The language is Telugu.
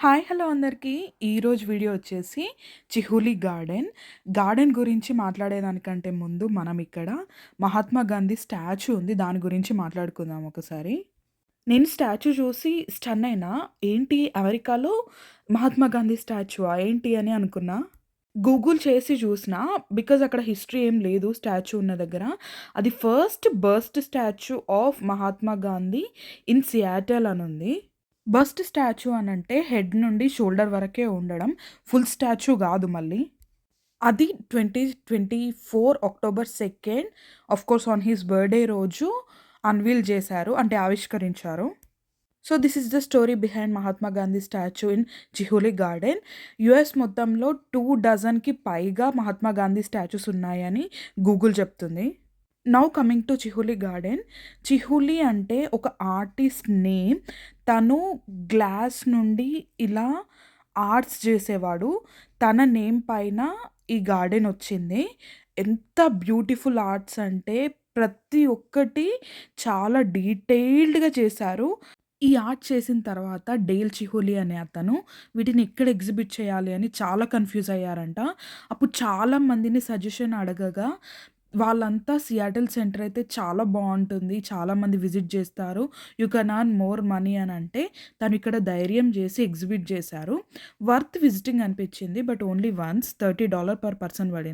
హాయ్! హలో అందరికీ. ఈరోజు వీడియో వచ్చేసి చిహులి గార్డెన్. గార్డెన్ గురించి మాట్లాడేదానికంటే ముందు మనం ఇక్కడ మహాత్మా గాంధీ స్టాచ్యూ ఉంది. దాని గురించి మాట్లాడుకుందాం ఒకసారి. నేను స్టాచ్యూ చూసి స్టన్ అయినా. ఏంటి అమెరికాలో మహాత్మా గాంధీ స్టాచ్యూవా ఏంటి అని అనుకున్నా. గూగుల్ చేసి చూసినా బికాజ్ అక్కడ హిస్టరీ ఏం లేదు స్టాచ్యూ ఉన్న దగ్గర. అది first bust statue of Mahatma Gandhi in Seattle అని ఉంది. బస్ట్ స్టాచ్యూ అనంటే హెడ్ నుండి షోల్డర్ వరకే ఉండడం. ఫుల్ స్టాచ్యూ గాదు మళ్ళీ. అది 2024 October 2 of course on his birthday రోజు అన్‌వీల్ చేశారు. అంటే ఆవిష్కరించారు. So, this is the story behind Mahatma Gandhi statue in Chihuly garden. US మొత్తంలో 2 డజన్‌కి పైగా మహాత్మా గాంధీ స్టాచ్యూస్ ఉన్నాయని గూగుల్ చెప్తుంది. Now coming to Chihuly garden. Chihuly అంటే ఒక ఆర్టిస్ట్ నేమ్. తను గ్లాస్ నుండి ఇలా ఆర్ట్స్ చేసేవాడు. తన నేమ్ పైన ఈ గార్డెన్ వచ్చింది. ఎంత బ్యూటిఫుల్ ఆర్ట్స్ అంటే ప్రతి ఒక్కటి చాలా డీటెయిల్డ్‌గా చేశారు. ఈ ఆర్ట్ చేసిన తర్వాత డేల్ చిహులి అనే అతను వీటిని ఎక్కడ ఎగ్జిబిట్ చేయాలి అని చాలా కన్‌ఫ్యూజ్ అయ్యారంట. అప్పుడు చాలా మందిని సజెషన్ అడగగా వాళ్ళంతా సియాటిల్ సెంటర్ అయితే చాలా బావుంటుంది. చాలామంది విజిట్ జేస్తారు. You can earn more money అనంటే, తను ఇక్కడ ధైర్యం జేసి ఎగ్జిబిట్ జేశారు. వర్త్ విజిటింగ్ అనిపిచ్చింది. But only once $30 per person పడింది.